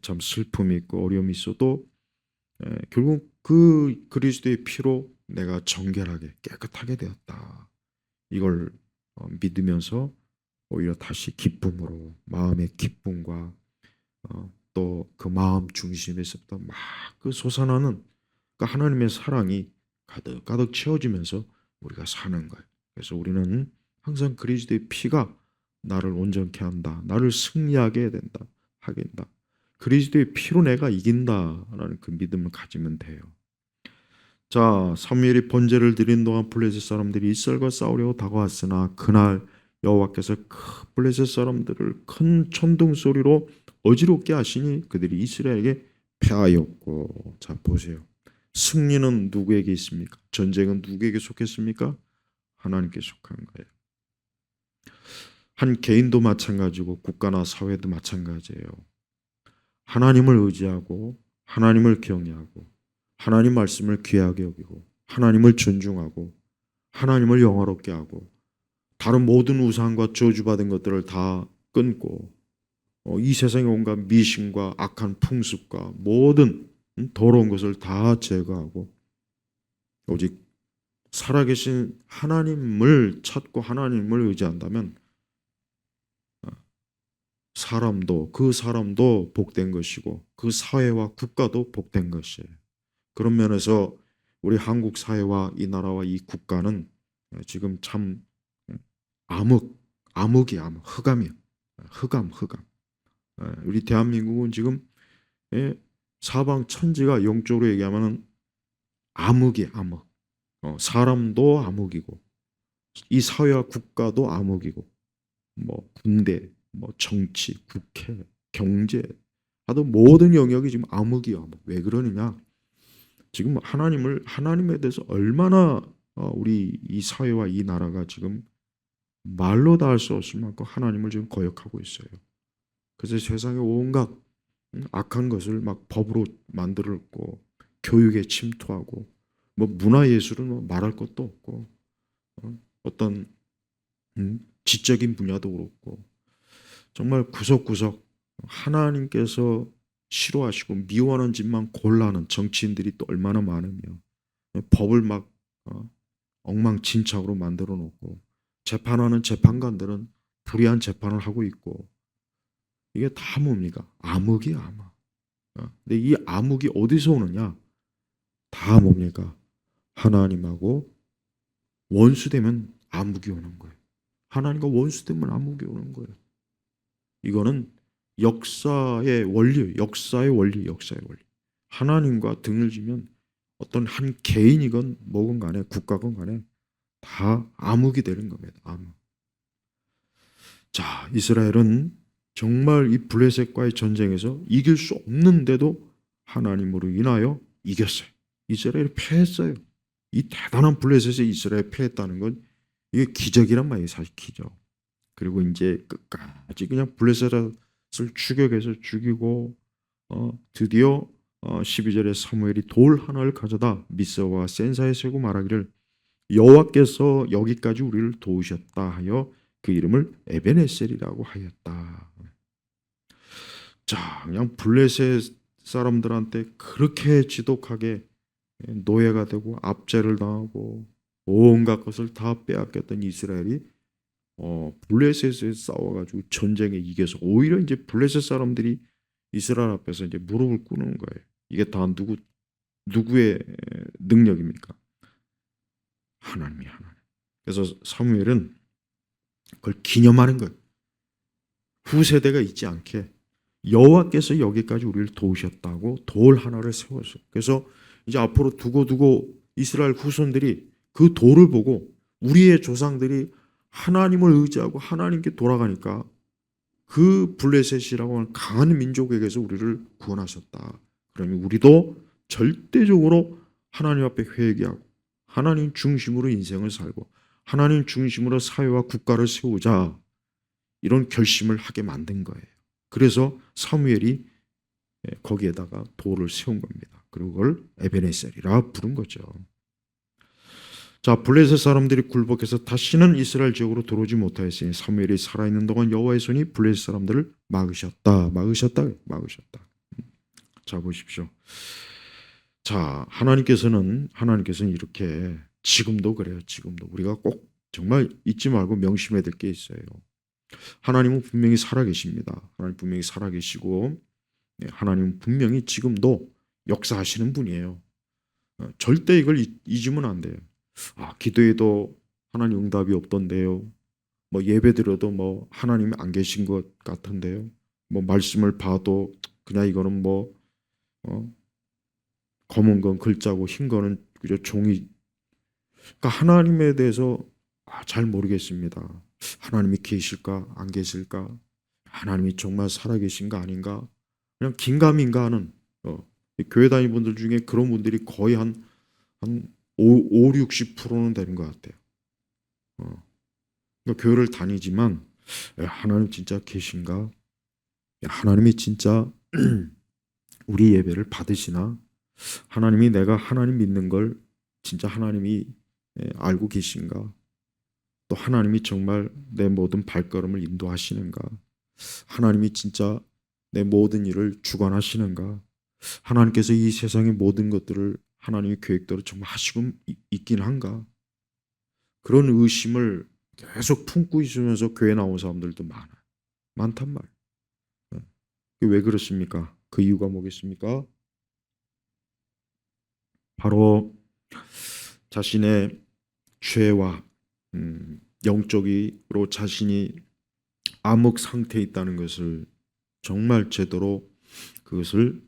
참 슬픔이 있고 어려움이 있어도 결국 그 그리스도의 피로 내가 정결하게 깨끗하게 되었다. 이걸 믿으면서 오히려 다시 기쁨으로 마음의 기쁨과 또 그 마음 중심에서부터 막 그 솟아나는 그 하나님의 사랑이 가득 채워지면서 우리가 사는 거예요. 그래서 우리는 항상 그리스도의 피가 나를 온전케 한다. 나를 승리하게 해야 된다. 하겠다. 그리스도의 피로 내가 이긴다라는 그 믿음을 가지면 돼요. 자, 사무엘이 번제를 드린 동안 블레셋 사람들이 이스라엘과 싸우려고 다가왔으나 그날 여호와께서 블레셋 사람들을 큰 천둥 소리로 어지럽게 하시니 그들이 이스라엘에게 패하였고. 자, 보세요. 승리는 누구에게 있습니까? 전쟁은 누구에게 속했습니까? 하나님께 속한 거예요. 한 개인도 마찬가지고 국가나 사회도 마찬가지예요. 하나님을 의지하고 하나님을 경외하고 하나님 말씀을 귀하게 여기고 하나님을 존중하고 하나님을 영화롭게 하고 다른 모든 우상과 저주받은 것들을 다 끊고 이 세상의 온갖 미신과 악한 풍습과 모든 더러운 것을 다 제거하고 오직 살아계신 하나님을 찾고 하나님을 의지한다면 그 사람도 복된 것이고 그 사회와 국가도 복된 것이에요. 그런 면에서 우리 한국 사회와 이 나라와 이 국가는 지금 참 암흑이야, 흑암이야. 흑암. 우리 대한민국은 지금 사방 천지가 영적으로 얘기하면 암흑이야, 암흑. 사람도 암흑이고 이 사회와 국가도 암흑이고 뭐 군대, 뭐 정치, 국회, 경제 하여튼 모든 영역이 지금 암흑이야. 왜 그러느냐? 지금 하나님에 대해서 얼마나 우리 이 사회와 이 나라가 지금 말로 다 할 수 없을 만큼 하나님을 지금 거역하고 있어요. 그래서 세상에 온갖 악한 것을 막 법으로 만들었고 교육에 침투하고 뭐 문화예술은 뭐 말할 것도 없고 어떤 지적인 분야도 그렇고 정말 구석구석 하나님께서 싫어하시고 미워하는 짓만 골라하는 정치인들이 또 얼마나 많으며 법을 막 엉망진창으로 만들어 놓고 재판하는 재판관들은 불의한 재판을 하고 있고 이게 다 뭡니까? 암흑이야, 암흑. 근데 이 암흑이 어디서 오느냐? 다 뭡니까? 하나님하고 원수되면 암흑이 오는 거예요. 하나님과 원수되면 암흑이 오는 거예요. 이거는 역사의 원리. 하나님과 등을 지면 어떤 한 개인이건 뭐건 간에 국가건 간에 다 암흑이 되는 겁니다. 암흑. 자, 이스라엘은 정말 이 블레셋과의 전쟁에서 이길 수 없는데도 하나님으로 인하여 이겼어요. 이스라엘이 패했어요. 이 대단한 블레셋에 이스라엘이 패했다는 건 이게 기적이란 말이에요. 사실 기적. 그리고 이제 끝까지 그냥 블레셋을 추격해서 죽이고 드디어 12절에 사무엘이 돌 하나를 가져다 미스와 센사에 세고 말하기를 여호와께서 여기까지 우리를 도우셨다 하여 그 이름을 에베네셀이라고 하였다. 자, 그냥 블레셋 사람들한테 그렇게 지독하게 노예가 되고 압제를 당하고 온갖 것을 다 빼앗겼던 이스라엘이 블레셋에 싸워가지고 전쟁에 이겨서 오히려 이제 블레셋 사람들이 이스라엘 앞에서 이제 무릎을 꿇는 거예요. 이게 다 누구의 능력입니까? 하나님. 그래서 사무엘은 그걸 기념하는 거예요. 후세대가 있지 않게 여호와께서 여기까지 우리를 도우셨다고 돌 하나를 세웠어요. 그래서 이제 앞으로 두고 이스라엘 후손들이 그 돌을 보고 우리의 조상들이 하나님을 의지하고 하나님께 돌아가니까 그 블레셋이라고 하는 강한 민족에게서 우리를 구원하셨다. 그러면 우리도 절대적으로 하나님 앞에 회개하고 하나님 중심으로 인생을 살고 하나님 중심으로 사회와 국가를 세우자, 이런 결심을 하게 만든 거예요. 그래서 사무엘이 거기에다가 돌을 세운 겁니다. 그리고 그걸 에베네셀이라 부른 거죠. 자, 블레셋 사람들이 굴복해서 다시는 이스라엘 지역으로 들어오지 못하였으니 사무엘이 살아있는 동안 여호와의 손이 블레셋 사람들을 막으셨다. 자, 보십시오. 자, 하나님께서는 이렇게 지금도 그래요. 지금도 우리가 꼭 정말 잊지 말고 명심해야 될 게 있어요. 하나님은 분명히 살아계십니다. 하나님 분명히 살아계시고 하나님은 분명히 지금도 역사하시는 분이에요. 절대 이걸 잊으면 안 돼요. 기도해도 하나님 응답이 없던데요. 뭐 예배드려도 뭐 하나님이 안 계신 것 같은데요. 뭐 말씀을 봐도 그냥 이거는 뭐 검은 건 글자고 흰 거는 그저 종이. 그러니까 하나님에 대해서 잘 모르겠습니다. 하나님이 계실까 안 계실까? 하나님이 정말 살아계신가 아닌가? 그냥 긴가민가 하는 교회 다니는 분들 중에 그런 분들이 거의 한 5, 60%는 되는 것 같아요. 그러니까 교회를 다니지만 하나님 진짜 계신가? 하나님이 진짜 우리 예배를 받으시나? 하나님이 내가 하나님 믿는 걸 진짜 하나님이 알고 계신가? 또 하나님이 정말 내 모든 발걸음을 인도하시는가? 하나님이 진짜 내 모든 일을 주관하시는가? 하나님께서 이 세상의 모든 것들을 하나님의 계획대로 정말 하시고 있긴 한가? 그런 의심을 계속 품고 있으면서 교회 나온 사람들도 많단 말이에요. 왜 그렇습니까? 그 이유가 뭐겠습니까? 바로 자신의 죄와 영적으로 자신이 암흑 상태에 있다는 것을 정말 제대로 그것을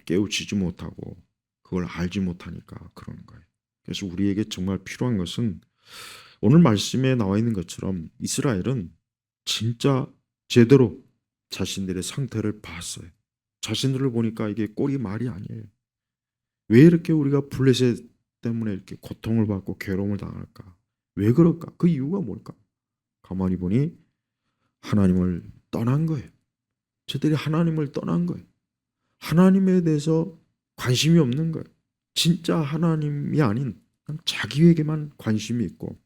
깨우치지 못하고 그걸 알지 못하니까 그러는 거예요. 그래서 우리에게 정말 필요한 것은 오늘 말씀에 나와 있는 것처럼 이스라엘은 진짜 제대로 자신들의 상태를 봤어요. 자신들을 보니까 이게 꼴이 말이 아니에요. 왜 이렇게 우리가 블레셋 때문에 이렇게 고통을 받고 괴로움을 당할까? 왜 그럴까? 그 이유가 뭘까? 가만히 보니 하나님을 떠난 거예요. 저들이 하나님을 떠난 거예요. 하나님에 대해서 관심이 없는 거예요. 진짜 하나님이 아닌 자기에게만 관심이 있고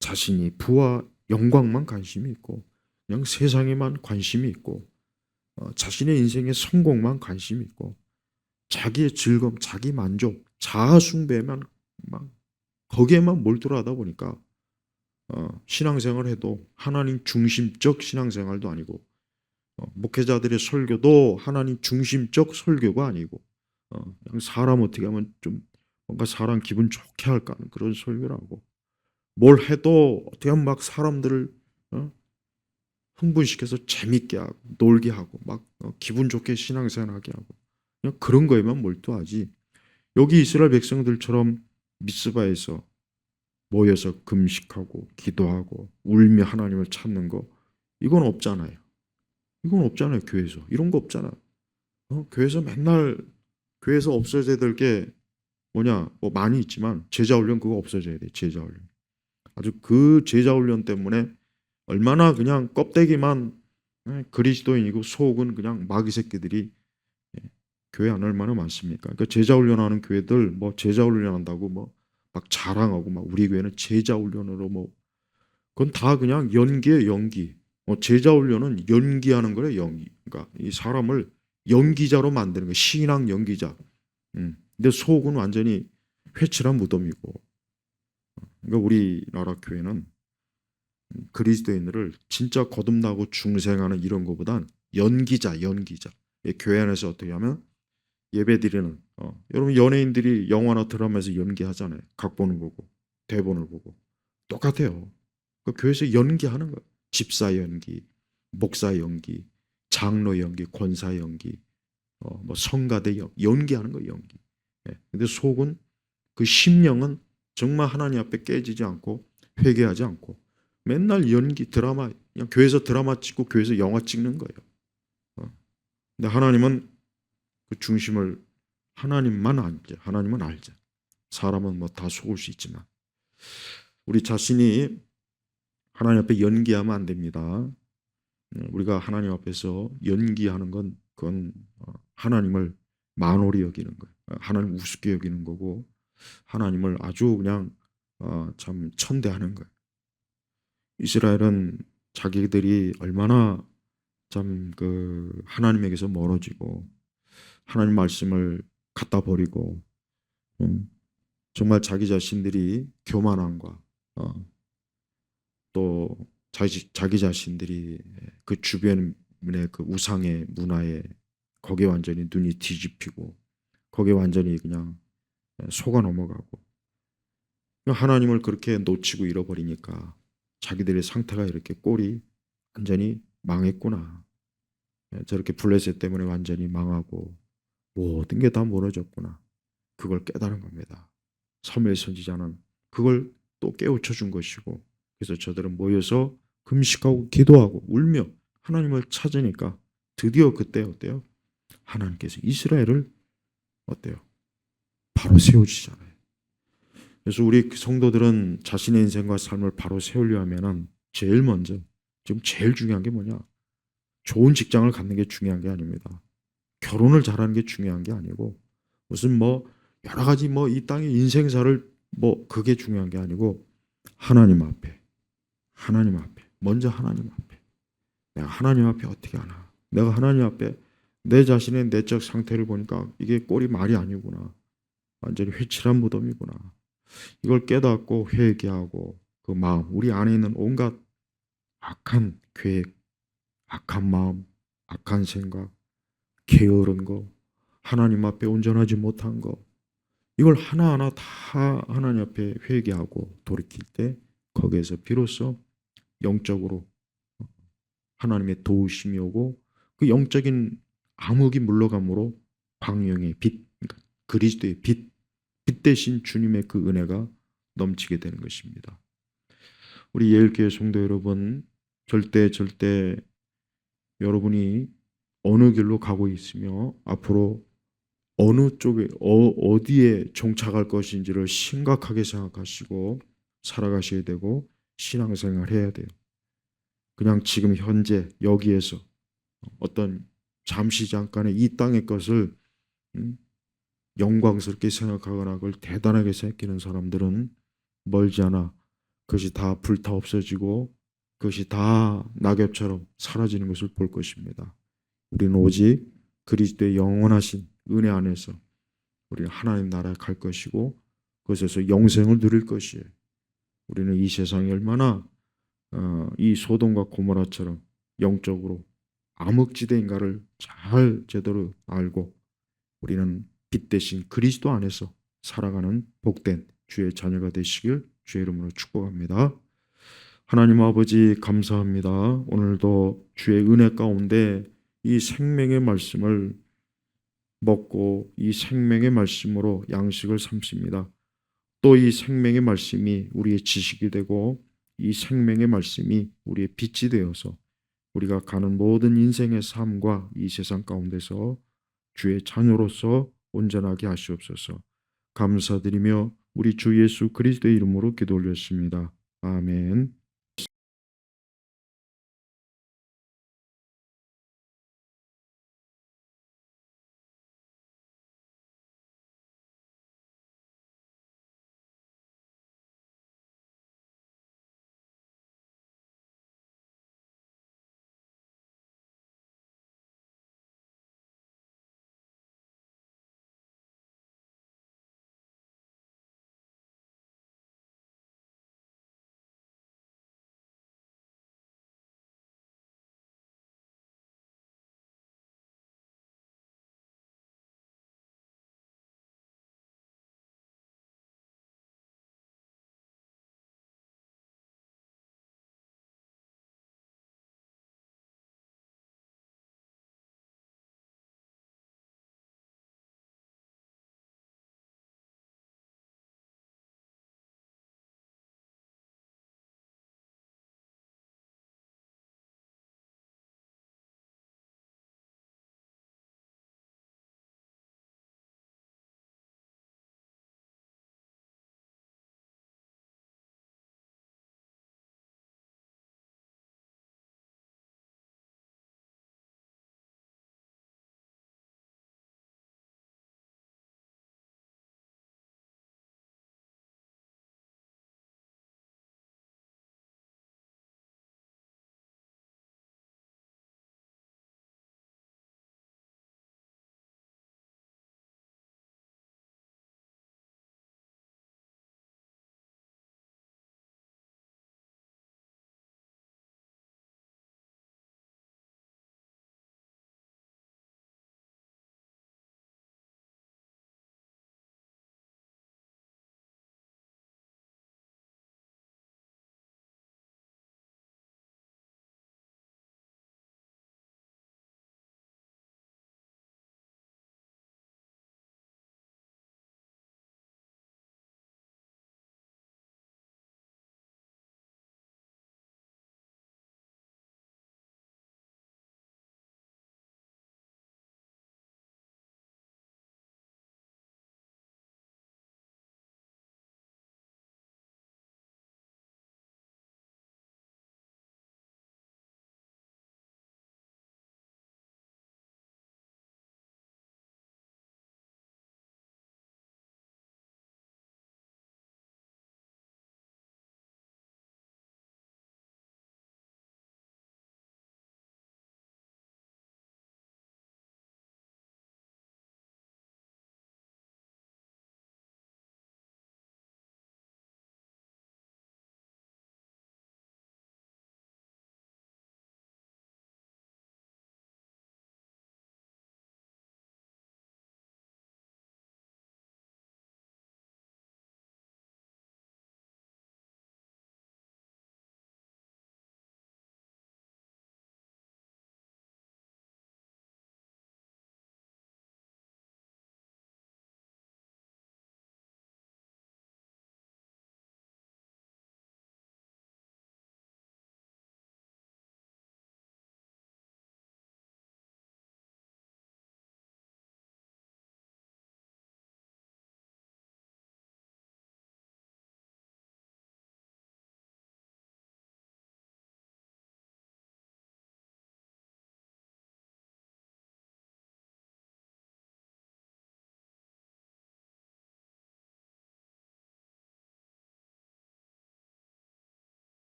자신이 부와 영광만 관심이 있고 그냥 세상에만 관심이 있고 자신의 인생의 성공만 관심이 있고 자기의 즐거움, 자기 만족, 자아 숭배만 막 거기에만 몰두하다 보니까 신앙생활을 해도 하나님 중심적 신앙생활도 아니고 목회자들의 설교도 하나님 중심적 설교가 아니고 그냥 사람 어떻게 하면 좀 뭔가 사람 기분 좋게 할까 하는 그런 설교를 하고 뭘 해도 어떻게 하면 막 사람들을 흥분시켜서 재밌게 하고 놀게 하고 막 기분 좋게 신앙생활하게 하고 그냥 그런 거에만 몰두하지. 여기 이스라엘 백성들처럼 미스바에서 모여서 금식하고 기도하고 울며 하나님을 찾는 거 이건 없잖아요. 교회에서 이런 거 없잖아. 교회에서 맨날 교회에서 없어져야 될 게 뭐냐 뭐 많이 있지만 제자 훈련 그거 없어져야 돼. 제자 훈련. 아주 그 제자 훈련 때문에 얼마나 그냥 껍데기만 그리스도인이고 속은 그냥 마귀 새끼들이 교회 안 얼마나 많습니까? 그러니까 제자 훈련하는 교회들 뭐 제자 훈련한다고 뭐 막 자랑하고 막 우리 교회는 제자 훈련으로 뭐 그건 다 그냥 연기예요, 연기. 제자 훈련은 연기하는 거래, 연기. 그러니까 이 사람을 연기자로 만드는 거예요. 신앙 연기자. 근데 속은 완전히 회칠한 무덤이고. 그러니까 우리나라 교회는 그리스도인들을 진짜 거듭나고 중생하는 이런 것보단 연기자, 연기자. 교회 안에서 어떻게 하면 예배드리는 여러분 연예인들이 영화나 드라마에서 연기하잖아요. 각 보는 거고 대본을 보고 똑같아요. 그 교회에서 연기하는 거예요. 집사 연기, 목사 연기, 장로 연기, 권사 연기, 뭐 성가대 연기하는 거예요. 연기. 예. 근데 속은 그 심령은 정말 하나님 앞에 깨지지 않고 회개하지 않고 맨날 연기 드라마 그냥 교회에서 드라마 찍고 교회에서 영화 찍는 거예요. 근데 하나님은 그 중심을 하나님만 알자. 하나님은 알자. 사람은 뭐 다 속을 수 있지만 우리 자신이 하나님 앞에 연기하면 안 됩니다. 우리가 하나님 앞에서 연기하는 건 그건 하나님을 만홀히 여기는 거예요. 하나님 우습게 여기는 거고 하나님을 아주 그냥 참 천대하는 거예요. 이스라엘은 자기들이 얼마나 참 그 하나님에게서 멀어지고 하나님 말씀을 갖다 버리고 정말 자기 자신들이 교만함과 또 자기 자신들이 그 주변의 그 우상의 문화에 거기에 완전히 눈이 뒤집히고 거기에 완전히 그냥 속아 넘어가고 하나님을 그렇게 놓치고 잃어버리니까 자기들의 상태가 이렇게 꼴이 완전히 망했구나. 저렇게 블레셋 때문에 완전히 망하고 모든 게 다 무너졌구나. 그걸 깨달은 겁니다. 사무엘 선지자는 그걸 또 깨우쳐 준 것이고 그래서 저들은 모여서 금식하고 기도하고 울며 하나님을 찾으니까 드디어 그때 어때요? 하나님께서 이스라엘을 어때요? 바로 세우시잖아요. 그래서 우리 성도들은 자신의 인생과 삶을 바로 세우려 하면은 제일 먼저 지금 제일 중요한 게 뭐냐? 좋은 직장을 갖는 게 중요한 게 아닙니다. 결혼을 잘하는 게 중요한 게 아니고 무슨 뭐 여러 가지 뭐 이 땅의 인생사를 뭐 그게 중요한 게 아니고 하나님 앞에 먼저 하나님 앞에 내가 하나님 앞에 어떻게 하나 내가 하나님 앞에 내 자신의 내적 상태를 보니까 이게 꼴이 말이 아니구나. 완전히 회칠한 무덤이구나. 이걸 깨닫고 회개하고 그 마음 우리 안에 있는 온갖 악한 계획 악한 마음 악한 생각 게으른 거 하나님 앞에 온전하지 못한 거 이걸 하나하나 다 하나님 앞에 회개하고 돌이킬 때 거기에서 비로소 영적으로 하나님의 도우심이 오고 그 영적인 암흑이 물러감으로 광명의 빛, 그러니까 그리스도의 빛 대신 주님의 그 은혜가 넘치게 되는 것입니다. 우리 예일교회 성도 여러분, 절대 여러분이 어느 길로 가고 있으며 앞으로 어느 쪽에 어디에 종착할 것인지를 심각하게 생각하시고 살아가셔야 되고 신앙생활 해야 돼요. 그냥 지금 현재 여기에서 어떤 잠시 잠깐의 이 땅의 것을 영광스럽게 생각하거나 그걸 대단하게 생각하는 사람들은 멀지 않아 그것이 다 불타 없어지고 그것이 다 낙엽처럼 사라지는 것을 볼 것입니다. 우리는 오직 그리스도의 영원하신 은혜 안에서 우리는 하나님 나라에 갈 것이고 그것에서 영생을 누릴 것이에요. 우리는 이 세상이 얼마나 이 소돔과 고모라처럼 영적으로 암흑지대인가를 잘 제대로 알고 우리는 빛 대신 그리스도 안에서 살아가는 복된 주의 자녀가 되시길 주의 이름으로 축복합니다. 하나님 아버지 감사합니다. 오늘도 주의 은혜 가운데 이 생명의 말씀을 먹고 이 생명의 말씀으로 양식을 삼습니다. 또 이 생명의 말씀이 우리의 지식이 되고 이 생명의 말씀이 우리의 빛이 되어서 우리가 가는 모든 인생의 삶과 이 세상 가운데서 주의 자녀로서 온전하게 하시옵소서. 감사드리며 우리 주 예수 그리스도의 이름으로 기도 올렸습니다. 아멘.